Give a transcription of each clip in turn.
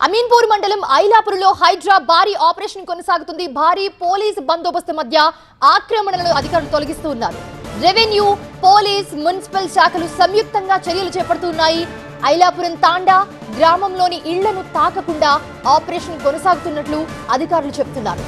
అమీన్పూర్ మండలం ఐలాపురంలో హైడ్రా భారీ ఆపరేషన్ కొనసాగుతుంది. భారీ పోలీస్ బందోబస్తు మధ్య ఆక్రమణలను అధికారులు తొలగిస్తూ ఉన్నారు. రెవెన్యూ, పోలీస్, మున్సిపల్ శాఖలు సంయుక్తంగా చర్యలు చేపడుతున్నాయి. ఐలాపురం తాండా గ్రామంలోని ఇళ్లను తాకకుండా ఆపరేషన్ కొనసాగుతున్నట్లు అధికారులు చెబుతున్నారు.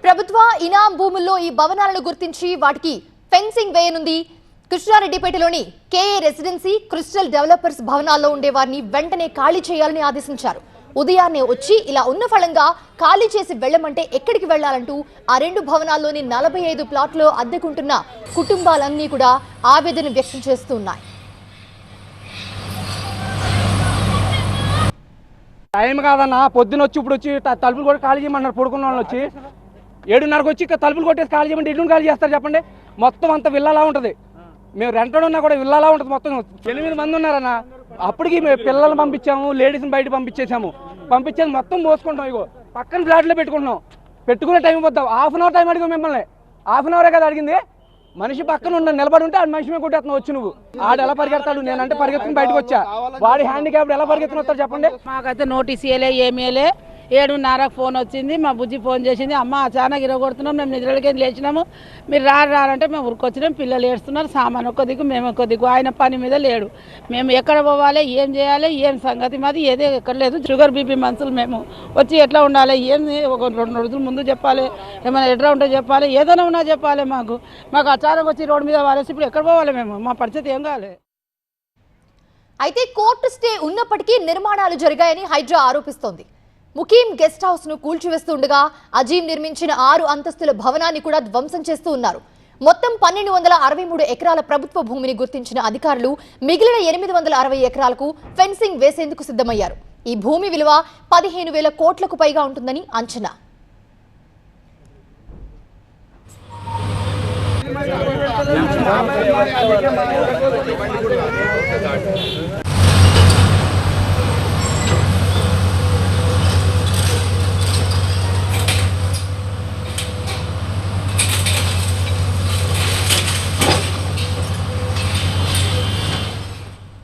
ప్రభుత్వ ఇనాం భూముల్లో ఈ భవనాలను గుర్తించి వాటికి ఫెన్సింగ్ వేయనుంది. కృష్ణారెడ్డిపేటలోని కేఏ రెసిడెన్సీ, క్రిస్టల్ డెవలపర్స్ భవనాల్లో ఉండే వారిని వెంటనే ఖాళీ చేయాలని ఆదేశించారు. ఉదయాన్నే వచ్చి ఇలా ఉన్న ఫలంగా ఖాళీ చేసి వెళ్లమంటే ఎక్కడికి వెళ్లాలంటూ ఆ రెండు భవనాల్లోని 45 ప్లాట్లో అద్దెకుంటున్న కుటుంబాలన్నీ కూడా ఆవేదన వ్యక్తం చేస్తున్నాయి. టైం కాదన్నా, పొద్దున వచ్చి ఇప్పుడు వచ్చి తలుపులు కూడా ఖాళీ చేయమన్నారు. పడుకున్న వాళ్ళు వచ్చి 7:30కు వచ్చి తలుపులు కొట్టేసి ఖాళీ చేయమంటే ఇల్లు ఖాళీ చేస్తారు చెప్పండి. మొత్తం అంత విల్లాలా ఉంటుంది. మేము రెంటెడ్ ఉన్నా కూడా విల్లాలా ఉంటుంది. మొత్తం 8 మంది ఉన్నారన్న. అప్పటికి మేము పిల్లల్ని పంపించాము, లేడీస్ని బయట పంపించేసి మొత్తం మోసుకుంటాం. ఇగో పక్కన ఫ్లాట్లో పెట్టుకుంటున్నాం. పెట్టుకునే టైం పోతాం. హాఫ్ అన్ అవర్ టైం అడిగాం మిమ్మల్ని. హాఫ్ అన్ అవరే కదా అడిగింది. మనిషి పక్కన ఉన్న నిలబడి ఉంటే ఆ మనిషి మీద కొట్టేస్తున్నావు వచ్చి. నువ్వు ఆడు ఎలా పరిగెడతాడు, నేనంటే పరిగెత్తుకుని బయటకు వచ్చా. వాడి హ్యాండిక్యాప్డ్ ఎలా పరిగెత్తుకుని వస్తాడు చెప్పండి. మాకైతే నోటీస్ ఇవ్వలే, ఏమేలే. 7:30కు ఫోన్ వచ్చింది. మా బుజ్జి ఫోన్ చేసింది, అమ్మ అచానక్ ఇరగొడుతున్నాం, మేము నిద్రలకి లేచినాము, మీరు రారంటే మేము ఉరికొచ్చినాం. పిల్లలు ఏడుస్తున్నారు, సామాన్ ఒక్క దిక్కు, మేము ఒక్క దిక్కు. ఆయన పని మీద లేడు. మేము ఎక్కడ పోవాలి, ఏం చేయాలి, ఏం సంగతి మాది ఏదే ఎక్కడ లేదు. షుగర్ బీపీ మనుషులు మేము వచ్చి ఎట్లా ఉండాలి, ఏంది ఒక 2 రోజుల ముందు చెప్పాలి, ఏమైనా ఎట్లా ఉంటే చెప్పాలి, ఏదైనా ఉన్నా చెప్పాలి. మాకు అచానక్ వచ్చి రోడ్డు మీద వారేసి ఇప్పుడు ఎక్కడ పోవాలి మేము, మా పరిస్థితి ఏం కావాలి. అయితే కోర్టు స్టే ఉన్నప్పటికీ నిర్మాణాలు జరిగాయని హైడ్రా ఆరోపిస్తోంది. ముకీం గెస్ట్ హౌస్ ను కూల్చివేస్తుండగా అజీం నిర్మించిన 6 అంతస్తుల భవనాన్ని కూడా ధ్వంసం చేస్తూ ఉన్నారు. మొత్తం 1263 ఎకరాల ప్రభుత్వ భూమిని గుర్తించిన అధికారులు మిగిలిన 860 ఎకరాలకు ఫెన్సింగ్ వేసేందుకు సిద్ధమయ్యారు. ఈ భూమి విలువ 15,000 కోట్లకు పైగా ఉంటుందని అంచనా.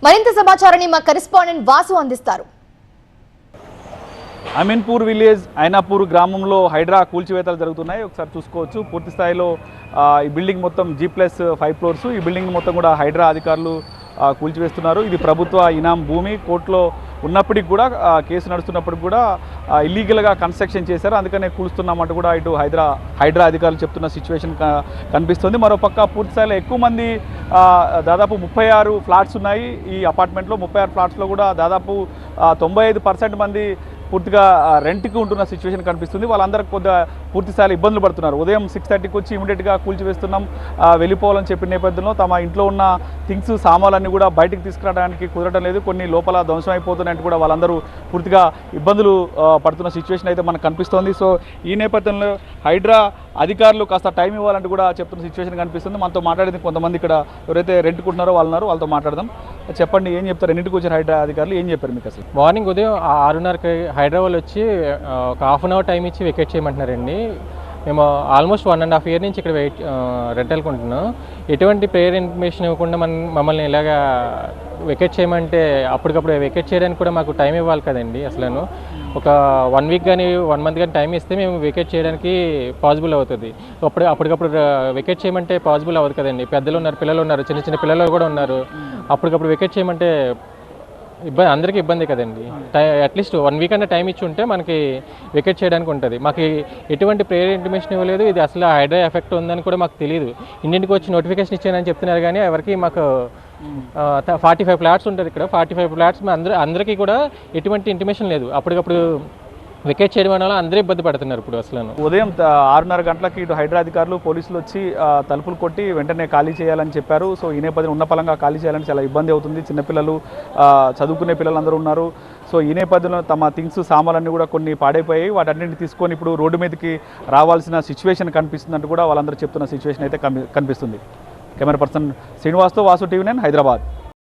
మరింత సమాచారాన్ని మా కరెస్పాండెంట్ వాసు అందిస్తారు. అమీన్పూర్ విలేజ్ ఐనాపూర్ గ్రామంలో హైడ్రా కూల్చివేతలు జరుగుతున్నాయి. ఒకసారి చూసుకోవచ్చు. పూర్తి స్థాయిలో ఈ బిల్డింగ్ మొత్తం G+5 ఫ్లోర్స్. ఈ బిల్డింగ్ మొత్తం కూడా హైడ్రా అధికారులు కూల్చివేస్తున్నారు. ఇది ప్రభుత్వ ఇనాం భూమి. కోర్టులో ఉన్నప్పటికి కూడా కేసు నడుస్తున్నప్పటికి కూడా ఇల్లీగల్గా కన్స్ట్రక్షన్ చేశారు, అందుకనే కూలుస్తున్నామంటూ కూడా ఇటు హైడ్రా అధికారులు చెప్తున్న సిచ్యువేషన్ కనిపిస్తుంది. మరోపక్క పూర్తి స్థాయిలో ఎక్కువ మంది, దాదాపు 36 ఫ్లాట్స్ ఉన్నాయి ఈ అపార్ట్మెంట్లో. 36 ఫ్లాట్స్లో కూడా దాదాపు 95% మంది పూర్తిగా రెంట్కి ఉంటున్న సిచ్యువేషన్ కనిపిస్తుంది. వాళ్ళందరికీ కొద్దిగా పూర్తి స్థాయిలో ఇబ్బందులు పడుతున్నారు. ఉదయం 6:30కి వచ్చి ఇమీడియట్గా కూల్చివేస్తున్నాం, వెళ్ళిపోవాలని చెప్పిన నేపథ్యంలో తమ ఇంట్లో ఉన్న థింగ్స్, సామాన్లన్నీ కూడా బయటికి తీసుకురావడానికి కుదరడం లేదు. కొన్ని లోపల ధ్వంసం అయిపోతున్నాయంటూ కూడా వాళ్ళందరూ పూర్తిగా ఇబ్బందులు పడుతున్న సిచ్యువేషన్ అయితే మనకు కనిపిస్తోంది. సో ఈ నేపథ్యంలో హైడ్రా అధికారులు కాస్త టైం ఇవ్వాలంటూ కూడా చెప్తున్న సిచ్యువేషన్ కనిపిస్తుంది. మనతో మాట్లాడేది కొంతమంది ఇక్కడ ఎవరైతే రెంట్కుంటున్నారో వాళ్ళతో మాట్లాడదాం. చెప్పండి, ఏం చెప్తారు? ఎన్నింటికి వచ్చారు హైడ్రా అధికారులు, ఏం చెప్పారు మీకు? అసలు మార్నింగ్ ఉదయం 6:30కి హైడ్రా వాళ్ళు వచ్చి ఒక హాఫ్ అన్ అవర్ టైం ఇచ్చి వెకేట్ చేయమంటున్నారండి. మేము ఆల్మోస్ట్ 1.5 year నుంచి ఇక్కడ రెంటల్కి ఉంటున్నాం. ఎటువంటి ప్రేయర్ ఇన్ఫర్మేషన్ ఇవ్వకుండా మమ్మల్ని ఇలాగా వెకేట్ చేయమంటే అప్పటికప్పుడు వెకేట్ చేయడానికి కూడా మాకు టైం ఇవ్వాలి కదండి. అసలు ఒక 1 week కానీ 1 month కానీ టైం ఇస్తే మేము వెకేట్ చేయడానికి పాసిబుల్ అవుతుంది. అప్పటికప్పుడు వెకేట్ చేయమంటే పాసిబుల్ అవ్వదు కదండి. పెద్దలు ఉన్నారు, పిల్లలు ఉన్నారు, చిన్న చిన్న పిల్లలు కూడా ఉన్నారు. అప్పటికప్పుడు వెకేట్ చేయమంటే అందరికీ ఇబ్బంది కదండి. అట్లీస్ట్ 1 week అన్న టైం ఇచ్చి ఉంటే మనకి వెకేట్ చేయడానికి ఉంటుంది. మాకు ఎటువంటి ప్రేయర్ ఇంటిమేషన్ ఇవ్వలేదు. ఇది అసలు హైడ్రా ఎఫెక్ట్ ఉందని కూడా మాకు తెలియదు. ఇంటికి వచ్చి నోటిఫికేషన్ ఇచ్చానని చెప్తున్నారు కానీ ఎవరికి మాకు 45 ఫ్లాట్స్ ఉంటుంది ఇక్కడ. 45 ఫ్లాట్స్ అందరికీ కూడా ఎటువంటి ఇంటిమేషన్ లేదు. అప్పటికప్పుడు వెకేట్ చేయడం వల్ల అందరూ ఇబ్బంది పడుతున్నారు ఇప్పుడు అసలు. ఉదయం 6:30 గంటలకి ఇటు హైడ్రా అధికారులు పోలీసులు వచ్చి తలుపులు కొట్టి వెంటనే ఖాళీ చేయాలని చెప్పారు. సో ఈ నేపథ్యం ఉన్న పలంగా ఖాళీ చేయాలంటే చాలా ఇబ్బంది అవుతుంది. చిన్నపిల్లలు, చదువుకునే పిల్లలు అందరూ ఉన్నారు. సో ఈ నేపథ్యంలో తమ థింగ్స్, సామాన్లన్నీ కూడా కొన్ని పాడైపోయాయి. వాటన్నింటిని తీసుకొని ఇప్పుడు రోడ్డు మీదకి రావాల్సిన సిచ్యువేషన్ కనిపిస్తుందంటూ కూడా వాళ్ళందరూ చెప్తున్న సిచ్యువేషన్ అయితే కనిపిస్తుంది. కెమెరా పర్సన్ శ్రీనివాస్తో వాసు, TV9 హైదరాబాద్.